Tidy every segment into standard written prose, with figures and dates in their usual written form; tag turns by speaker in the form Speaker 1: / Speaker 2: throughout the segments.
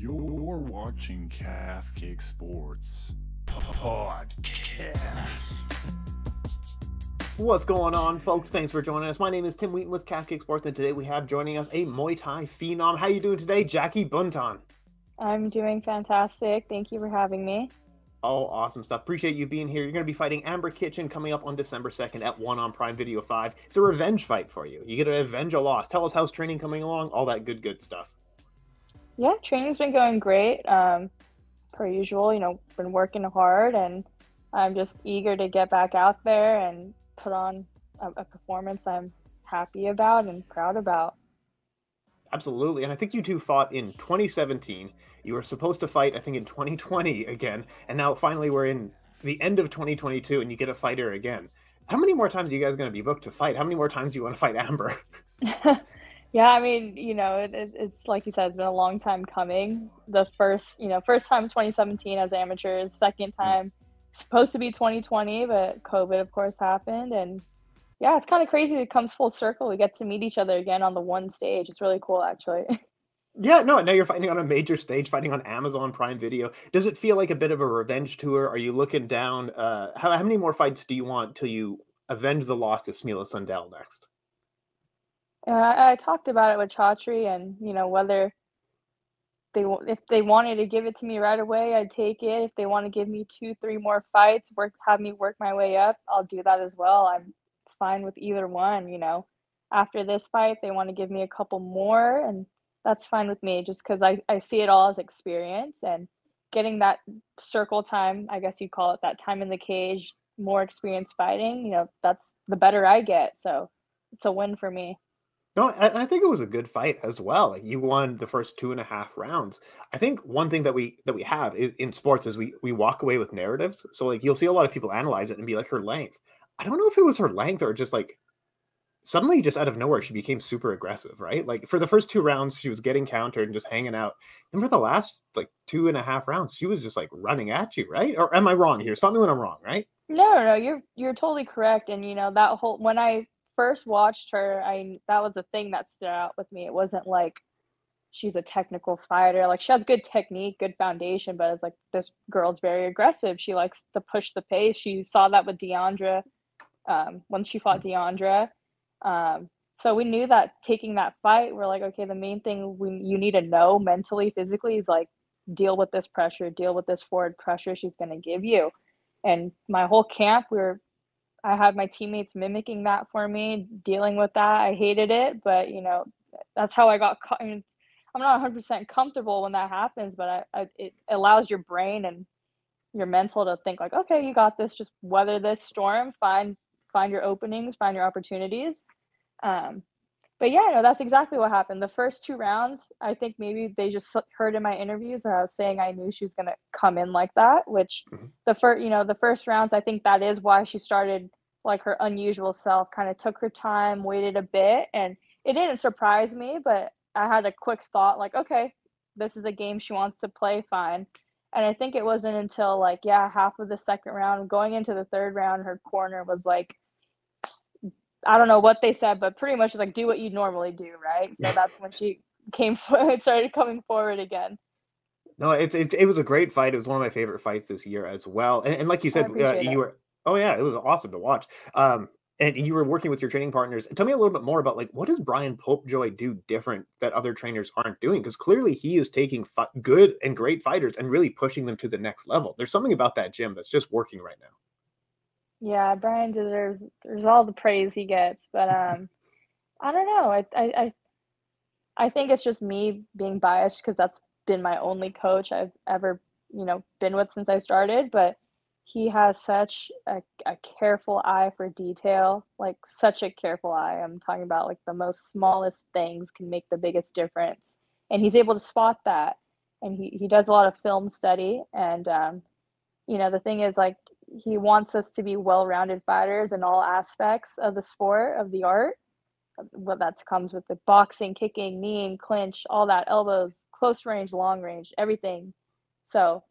Speaker 1: You're watching Calf Kick Sports Podcast.
Speaker 2: What's going on, folks? Thanks for joining us. My name is Tim Wheaton with Calf Kick Sports, and today we have joining us a Muay Thai phenom. How you doing today, Jackie Buntan?
Speaker 3: I'm doing fantastic. Thank you for having me.
Speaker 2: Oh, awesome stuff. Appreciate you being here. You're going to be fighting Amber Kitchen coming up on December 2nd at ONE on Prime Video 5. It's a revenge fight for you. You get to avenge a loss. Tell us how's training coming along, all that good stuff.
Speaker 3: Yeah, training's been going great. Per usual, been working hard, and I'm just eager to get back out there and put on a performance I'm happy about and proud about.
Speaker 2: Absolutely. And I think you two fought in 2017. You were supposed to fight, I think, in 2020 again. And now finally we're in the end of 2022 and you get a fighter again. How many more times are you guys going to be booked to fight? How many more times do you want to fight Amber?
Speaker 3: Yeah, I mean, it's like you said, it's been a long time coming. The first time 2017 as amateurs, second time supposed to be 2020, but COVID, of course, happened. And yeah, it's kind of crazy. It comes full circle. We get to meet each other again on the one stage. It's really cool, actually.
Speaker 2: Yeah, no, now you're fighting on a major stage, fighting on Amazon Prime Video. Does it feel like a bit of a revenge tour? Are you looking down? How many more fights do you want till you avenge the loss to Smilla Sundell next?
Speaker 3: I talked about it with Chatri, and whether if they wanted to give it to me right away, I'd take it. If they want to give me 2-3 more fights, have me work my way up, I'll do that as well. I'm fine with either one. After this fight, they want to give me a couple more, and that's fine with me, just because I see it all as experience, and getting that circle time, I guess you call it, that time in the cage, more experience fighting, that's the better I get. So it's a win for me.
Speaker 2: No, I think it was a good fight as well. Like, you won the first 2.5 rounds. I think one thing that we have in sports is we walk away with narratives. So like, you'll see a lot of people analyze it and be like, her length. I don't know if it was her length or just like suddenly, just out of nowhere, she became super aggressive, right? Like, for the first 2 rounds, she was getting countered and just hanging out. And for the last like 2.5 rounds, she was just like running at you, right? Or am I wrong here? Stop me when I'm wrong, right?
Speaker 3: No, you're totally correct. And that whole, when I first watched her, that was the thing that stood out with me. It wasn't like she's a technical fighter. Like, she has good technique, good foundation, but it's like, this girl's very aggressive. She likes to push the pace. She saw that with Deandra, when she fought Deandra. So we knew that taking that fight, we're like, okay, the main thing you need to know mentally, physically, is like, deal with this pressure, deal with this forward pressure she's going to give you. And my whole camp, I had my teammates mimicking that for me, dealing with that. I hated it, but that's how I got caught. I mean, I'm not 100% comfortable when that happens, but it allows your brain and your mental to think like, okay, you got this. Just weather this storm. Find your openings. Find your opportunities. But yeah, no, that's exactly what happened. The first 2 rounds, I think maybe they just heard in my interviews where I was saying I knew she was going to come in like that, which the first rounds, I think that is why she started like her unusual self, kind of took her time, waited a bit, and it didn't surprise me, but I had a quick thought like, okay, this is a game she wants to play, fine. And I think it wasn't until like, half of the second round, going into the third round, her corner was like, I don't know what they said, but pretty much like, do what you normally do, right? So that's when she started coming forward again.
Speaker 2: No, it was a great fight. It was one of my favorite fights this year as well. And like you said, you were, oh yeah, it was awesome to watch. And you were working with your training partners. Tell me a little bit more about, like, what does Brian Popejoy do different that other trainers aren't doing? Because clearly he is taking good and great fighters and really pushing them to the next level. There's something about that gym that's just working right now.
Speaker 3: Yeah, Brian deserves all the praise he gets, but I don't know. I think it's just me being biased because that's been my only coach I've ever been with since I started. But he has such a careful eye for detail, like such a careful eye. I'm talking about like the most smallest things can make the biggest difference, and he's able to spot that. And he does a lot of film study, and the thing is, like, he wants us to be well-rounded fighters in all aspects of the sport, of the art. What that comes with the boxing, kicking, kneeing, clinch, all that, elbows, close range, long range, everything. So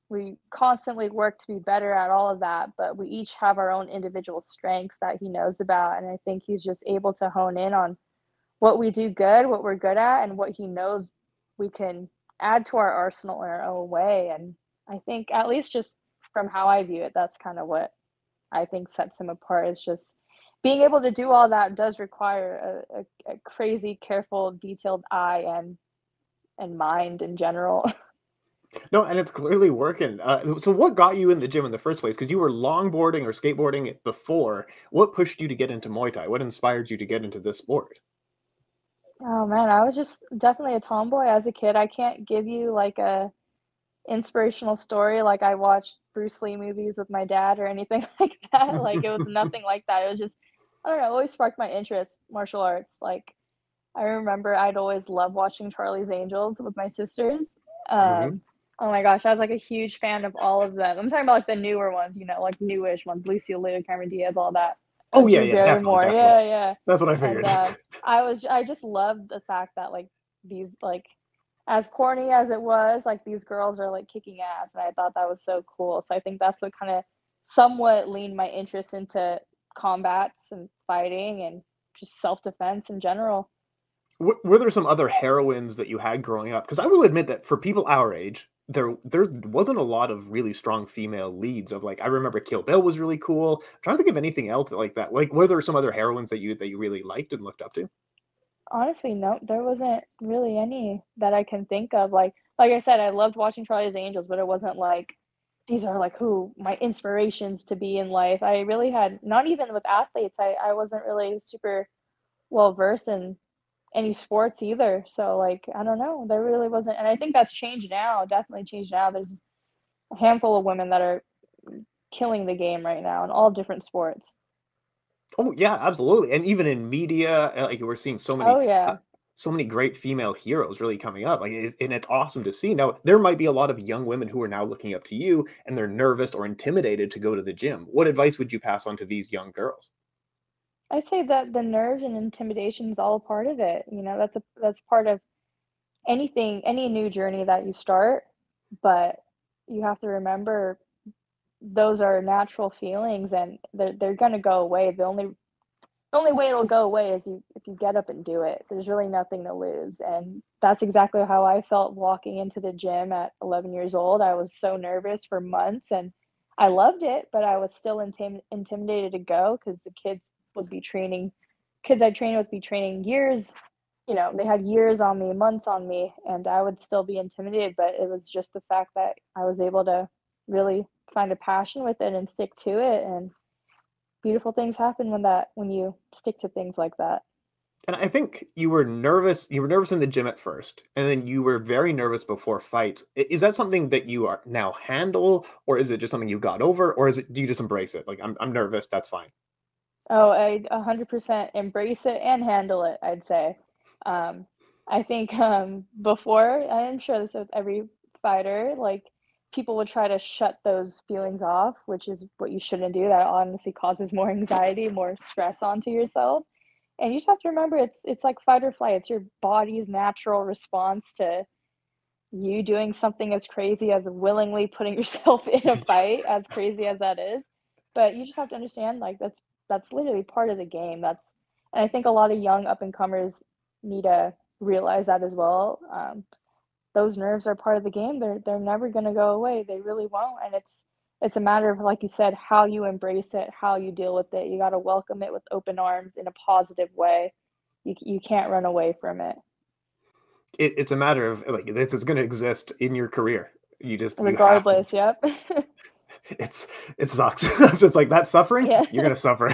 Speaker 3: we constantly work to be better at all of that, but we each have our own individual strengths that he knows about. And I think he's just able to hone in on what we do good, what we're good at, and what he knows we can add to our arsenal in our own way. And I think, at least just from how I view it, that's kind of what I think sets him apart, is just being able to do all that does require a crazy, careful, detailed eye and mind in general.
Speaker 2: No, and it's clearly working. So what got you in the gym in the first place? Because you were longboarding or skateboarding before. What pushed you to get into Muay Thai? What inspired you to get into this sport?
Speaker 3: Oh man, I was just definitely a tomboy as a kid. I can't give you like a inspirational story like I watched Bruce Lee movies with my dad or anything like that. Like, it was nothing like that. It was just, I don't know, it always sparked my interest, martial arts. Like, I remember I'd always love watching Charlie's Angels with my sisters.
Speaker 2: Mhm.
Speaker 3: Oh my gosh, I was like a huge fan of all of them. I'm talking about like the newer ones, like newish ones, Lucio Liu, Cameron Diaz, all that.
Speaker 2: Oh, yeah,
Speaker 3: Drew
Speaker 2: yeah, definitely,
Speaker 3: Barrymore,
Speaker 2: definitely.
Speaker 3: yeah, yeah.
Speaker 2: That's what I
Speaker 3: And
Speaker 2: figured.
Speaker 3: I just loved the fact that like these like, as corny as it was, like these girls are like kicking ass, and I thought that was so cool. So I think that's what kind of somewhat leaned my interest into combats and fighting and just self-defense in general.
Speaker 2: Were there some other heroines that you had growing up? Because I will admit that for people our age, there wasn't a lot of really strong female leads. Of like, I remember Kill Bill was really cool. I'm trying to think of anything else like that. Like, were there some other heroines that you really liked and looked up to?
Speaker 3: Honestly, no, there wasn't really any that I can think of. Like I said, I loved watching Charlie's Angels, but it wasn't like these are like who my inspirations to be in life. I really had, not even with athletes, I wasn't really super well versed in any sports either. So like, I don't know, there really wasn't, and I think that's changed now. Definitely changed now. There's a handful of women that are killing the game right now in all different sports.
Speaker 2: Oh yeah, absolutely. And even in media, like we're seeing
Speaker 3: Oh
Speaker 2: uh,
Speaker 3: yeah.
Speaker 2: so many great female heroes really coming up. Like, and it's awesome to see. Now, there might be a lot of young women who are now looking up to you, and they're nervous or intimidated to go to the gym. What advice would you pass on to these young girls?
Speaker 3: I'd say that the nerves and intimidation is all a part of it. That's part of any new journey that you start, but you have to remember those are natural feelings and they're gonna go away. The only way it'll go away is if you get up and do it. There's really nothing to lose, and that's exactly how I felt walking into the gym at 11 years old. I was so nervous for months, and I loved it, but I was still intimidated to go because the would be training kids I trained would be training years. They had years on me, months on me, and I would still be intimidated, but it was just the fact that I was able to really find a passion with it and stick to it, and beautiful things happen when you stick to things like that.
Speaker 2: And I think you were nervous. You were nervous in the gym at first, and then you were very nervous before fights. Is that something that you are now handle, or is it just something you got over, or do you just embrace it? Like, I'm nervous. That's fine.
Speaker 3: Oh, I 100% embrace it and handle it, I'd say. Um, I think before, I'm sure this with every fighter, like people would try to shut those feelings off, which is what you shouldn't do. That honestly causes more anxiety, more stress onto yourself. And you just have to remember it's like fight or flight. It's your body's natural response to you doing something as crazy as willingly putting yourself in a fight, as crazy as that is. But you just have to understand, like, that's literally part of the game. And I think a lot of young up and comers need to realize that as well. Those nerves are part of the game. They're never gonna go away. They really won't. And it's a matter of, like you said, how you embrace it, how you deal with it. You got to welcome it with open arms in a positive way. You can't run away from it,
Speaker 2: It's a matter of like this is going to exist in your career. You have to.
Speaker 3: regardless. Yep.
Speaker 2: It sucks. It's like that suffering.
Speaker 3: Yeah.
Speaker 2: You're gonna suffer.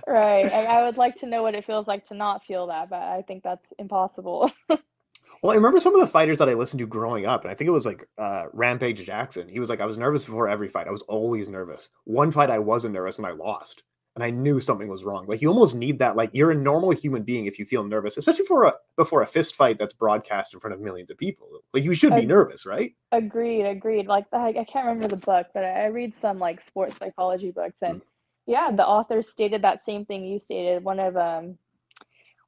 Speaker 3: Right. I would like to know what it feels like to not feel that, but I think that's impossible.
Speaker 2: Well, I remember some of the fighters that I listened to growing up, and I think it was like Rampage Jackson. He was like, I was nervous before every fight. I was always nervous. One fight I wasn't nervous and I lost. And I knew something was wrong. Like you almost need that. Like you're a normal human being if you feel nervous, especially before a fist fight that's broadcast in front of millions of people. Like you should be
Speaker 3: Ag-
Speaker 2: nervous, right?
Speaker 3: Agreed. Like I can't remember the book, but I read some like sports psychology books, and yeah, the author stated that same thing you stated. One of the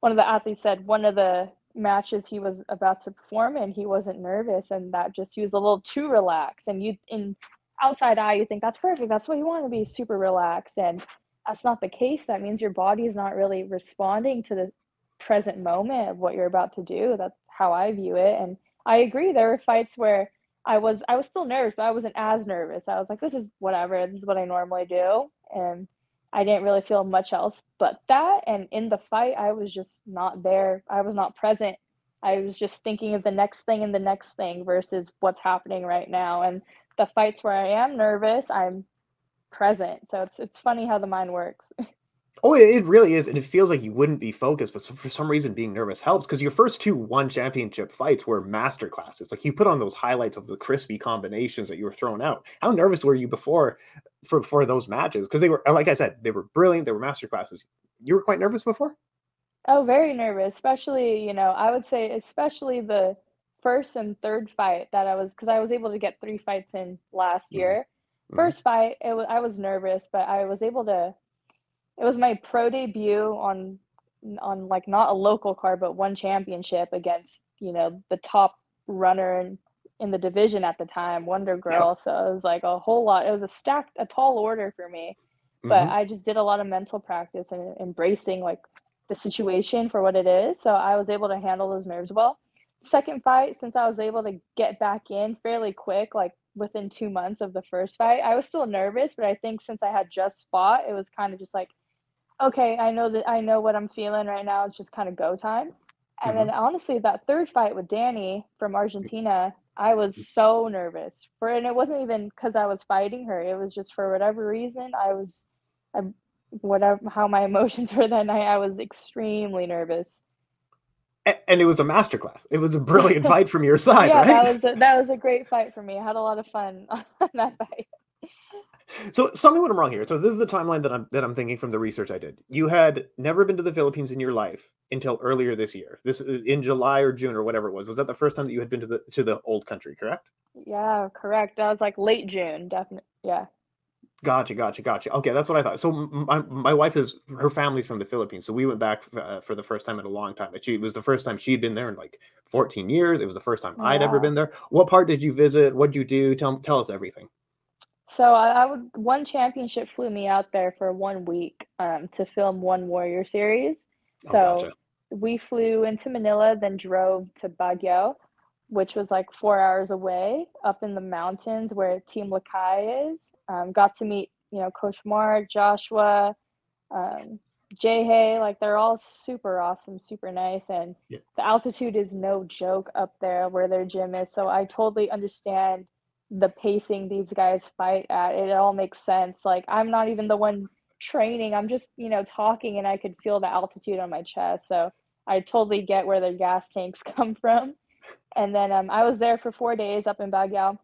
Speaker 3: athletes said one of the matches he was about to perform and he wasn't nervous, and that just he was a little too relaxed, and you in outside eye you think that's perfect, that's what you want to be, super relaxed, and that's not the case. That means your body is not really responding to the present moment of what you're about to do. That's how I view it. And I agree. There were fights where I was still nervous, but I wasn't as nervous. I was like, this is whatever. This is what I normally do. And I didn't really feel much else but that. And in the fight, I was just not there. I was not present. I was just thinking of the next thing and the next thing versus what's happening right now. And the fights where I am nervous, I'm present. So it's funny how the mind works.
Speaker 2: Oh, it really is, and it feels like you wouldn't be focused, but for some reason, being nervous helps because your first two ONE championship fights were master classes. Like you put on those highlights of the crispy combinations that you were throwing out. How nervous were you for those matches? Because they were, like I said, they were brilliant. They were master classes. You were quite nervous before?
Speaker 3: Oh, very nervous, especially, I would say especially the first and third fight that because I was able to get 3 fights in last
Speaker 2: Mhm.
Speaker 3: year.
Speaker 2: Mhm.
Speaker 3: First fight, I was nervous, but I was able to. It was my pro debut on like not a local card, but ONE championship against the top runner in the division at the time, Wonder
Speaker 2: Yeah.
Speaker 3: Girl. So it was like a whole lot. It was a tall order for me, but
Speaker 2: Mhm.
Speaker 3: I just did a lot of mental practice and embracing like the situation for what it is. So I was able to handle those nerves well. Second fight, since I was able to get back in fairly quick, like within 2 months of the first fight, I was still nervous, but I think since I had just fought, it was kind of just like, okay, I know what I'm feeling right now. It's just kind of go time. And then
Speaker 2: Mhm.
Speaker 3: honestly, that third fight with Danny from Argentina, I was so nervous and it wasn't even because I was fighting her. It was just for whatever reason, I, whatever, how my emotions were that night, I was extremely nervous.
Speaker 2: And it was a masterclass. It was a brilliant fight from your side,
Speaker 3: Yeah,
Speaker 2: right?
Speaker 3: that was a great fight for me. I had a lot of fun on that fight.
Speaker 2: So tell me when I'm wrong here. So this is the timeline that I'm thinking from the research I did. You had never been to the Philippines in your life until earlier this year. This is in July or June or whatever it was. Was that the first time that you had been to the old country, correct?
Speaker 3: Yeah, correct. That was like late June, definitely. Yeah.
Speaker 2: Gotcha, gotcha, gotcha. Okay, that's what I thought. So my wife is her family's from the Philippines, so we went back for the first time in a long time. It was the first time she'd been there in like 14 years. It was the first time I'd ever
Speaker 3: Wow.
Speaker 2: been there. What part did you visit? What'd you do? Tell us everything.
Speaker 3: So I would ONE championship flew me out there for 1 week to film ONE Warrior series.
Speaker 2: Oh, gotcha.
Speaker 3: So we flew into Manila, then drove to Baguio, which was like 4 hours away up in the mountains where Team Lakay is. Got to meet, Coach Mark, Joshua, um, Jay, like they're all super awesome, super nice. And
Speaker 2: Yeah.
Speaker 3: the altitude is no joke up there where their gym is. So I totally understand the pacing these guys fight at. It all makes sense. Like I'm not even the one training. I'm just, talking and I could feel the altitude on my chest. So I totally get where their gas tanks come from. And then I was there for 4 days up in Baguio.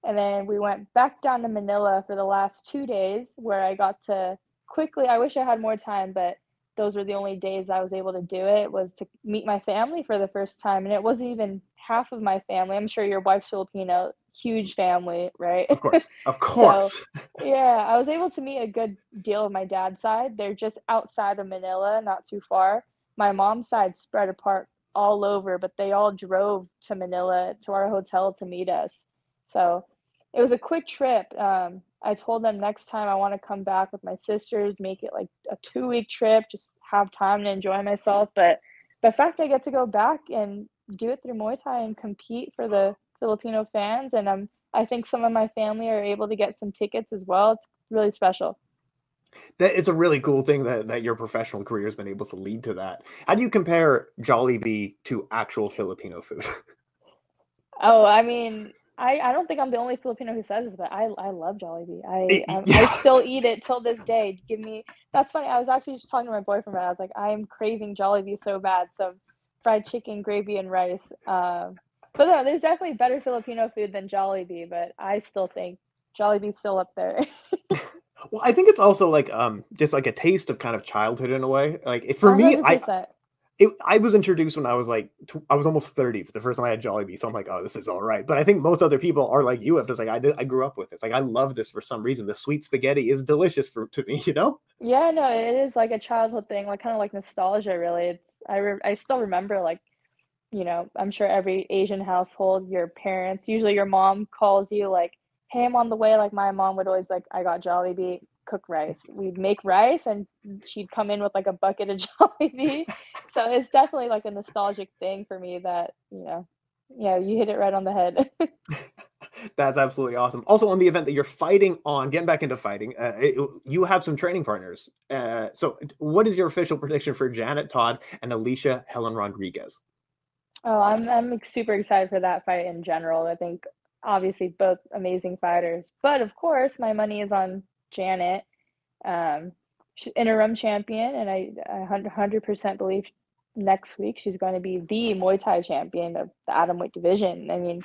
Speaker 3: And then we went back down to Manila for the last 2 days where I got to quickly, I wish I had more time, but those were the only days I was able to do it, was to meet my family for the first time. And it wasn't even half of my family. I'm sure your wife's Filipino, huge family, right?
Speaker 2: Of course. Of
Speaker 3: So,
Speaker 2: course.
Speaker 3: yeah, I was able to meet a good deal of my dad's side. They're just outside of Manila, not too far. My mom's side spread apart all over, but they all drove to Manila to our hotel to meet us. So it was a quick trip. I told them next time I want to come back with my sisters, make it like a 2 week trip, just have time to enjoy myself. But the fact I get to go back and do it through Muay Thai and compete for the Filipino fans, and I think some of my family are able to get some tickets as well. It's really special.
Speaker 2: That it's a really cool thing that your professional career has been able to lead to that. How do you compare Jollibee to actual Filipino food?
Speaker 3: Oh, I mean, I don't think I'm the only Filipino who says this, but I love Jollibee. I
Speaker 2: Yeah.
Speaker 3: still eat it till this day. Give me That's funny. I was actually just talking to my boyfriend about it. I was like, I am craving Jollibee so bad. Some fried chicken, gravy, and rice. But no, there's definitely better Filipino food than Jollibee, but I still think Jollibee's still up there.
Speaker 2: Well, I think it's also like just like a taste of kind of childhood in a way. Like for me,
Speaker 3: 100%.
Speaker 2: I was introduced when I was like I was almost 30 for the first time I had Jollibee, so I'm like, oh, this is all right. But I think most other people are like you have, just like I grew up with this. Like I love this for some reason. The sweet spaghetti is delicious to me, you know?
Speaker 3: Yeah, no, it is like a childhood thing, like kind of like nostalgia, really. I still remember like, I'm sure every Asian household, your parents, usually your mom calls you like, "Hey, I'm on the way." Like my mom would always be like, "I got Jollibee, cook rice." We'd make rice and she'd come in with like a bucket of Jollibee. So it's definitely like a nostalgic thing for me that. Yeah, you hit it right on the head.
Speaker 2: That's absolutely awesome. Also, on the event that you're fighting on, getting back into fighting, you have some training partners. So, what is your official prediction for Janet Todd and Allycia Hellen Rodrigues?
Speaker 3: Oh, I'm super excited for that fight in general. I think obviously both amazing fighters, but of course my money is on Janet. Um, she's interim champion, and I 100% believe next week she's going to be the Muay Thai champion of the atomweight division. I mean,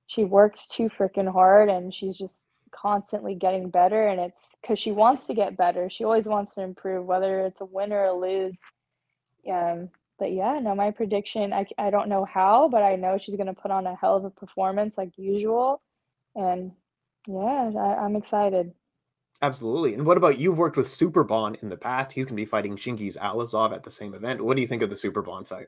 Speaker 3: she works too freaking hard, and she's just constantly getting better, and it's because she wants to get better. She always wants to improve, whether it's a win or a lose. But yeah, no, my prediction, I don't know how, but I know she's gonna put on a hell of a performance like usual. And yeah, I'm excited.
Speaker 2: Absolutely. And what about you've worked with Superbon in the past? He's going to be fighting Chingiz Allazov at the same event. What do you think of the Superbon fight?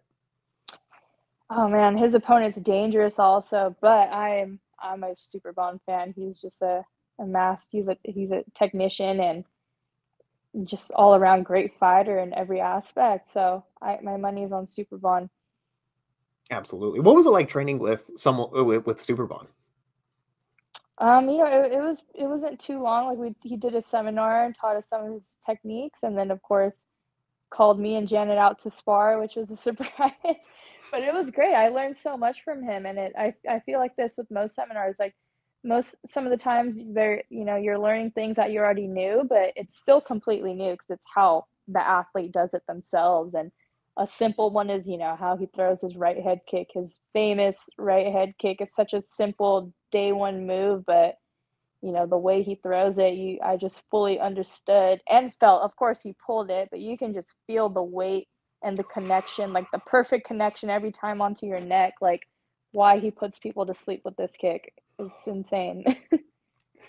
Speaker 3: Oh man, his opponent's dangerous also, but I'm a Super Bond fan. He's just a mask. He's a technician and just all around great fighter in every aspect. So my money's on Super Bond.
Speaker 2: Absolutely. What was it like training with someone with Superbon?
Speaker 3: It wasn't too long. Like he did a seminar and taught us some of his techniques, and then of course called me and Janet out to spar, which was a surprise. But it was great. I learned so much from him, and I feel like this with most seminars. Like some of the times you're learning things that you already knew, but it's still completely new because it's how the athlete does it themselves. And a simple one is how he throws his right head kick. His famous right head kick is such a simple day one move, but the way he throws it, I just fully understood and felt. Of course, he pulled it, but you can just feel the weight and the connection, like the perfect connection every time onto your neck. Like why he puts people to sleep with this kick. It's insane.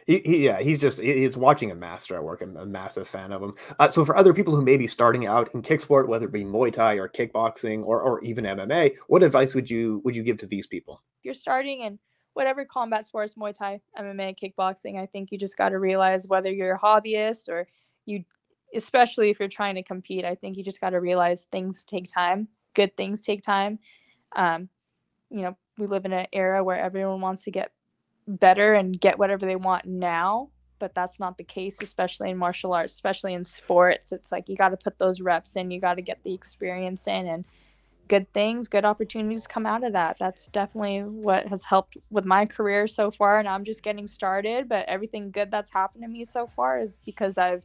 Speaker 2: He's watching a master at work. I'm a massive fan of him. So for other people who may be starting out in kick sport, whether it be Muay Thai or kickboxing or even MMA, what advice would you give to these people?
Speaker 3: If you're starting in whatever combat sports, Muay Thai, MMA, kickboxing, I think you just got to realize whether you're a hobbyist or especially if you're trying to compete, I think you just got to realize things take time. Good things take time. We live in an era where everyone wants to get better and get whatever they want now, but that's not the case, especially in martial arts, especially in sports. It's like you got to put those reps in, you got to get the experience in, and good opportunities come out of that. That's definitely what has helped with my career so far, and I'm just getting started, but everything good that's happened to me so far is because I've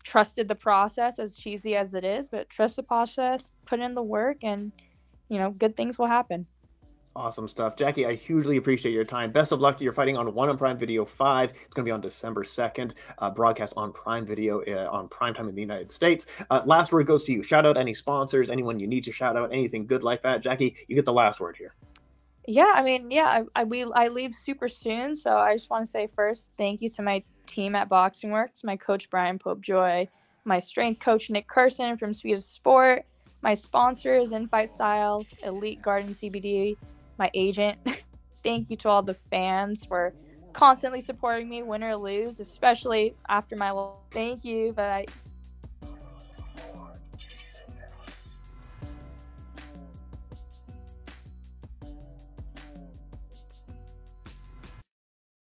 Speaker 3: trusted the process, as cheesy as it is, but trust the process, put in the work, and good things will happen.
Speaker 2: Awesome stuff. Jackie, I hugely appreciate your time. Best of luck to your fighting on ONE on Prime Video 5. It's going to be on December 2nd, broadcast on Prime Video on prime time in the United States. Last word goes to you. Shout out any sponsors, anyone you need to shout out, anything good like that. Jackie, you get the last word here.
Speaker 3: Yeah, I mean, yeah, I leave super soon, so I just want to say first, thank you to my team at Boxing Works, my coach Brian Popejoy, my strength coach Nick Carson from Speed of Sport, my sponsors Infight Style, Elite Garden CBD, my agent. Thank you to all the fans for constantly supporting me, win or lose, especially after my loss. Thank you, but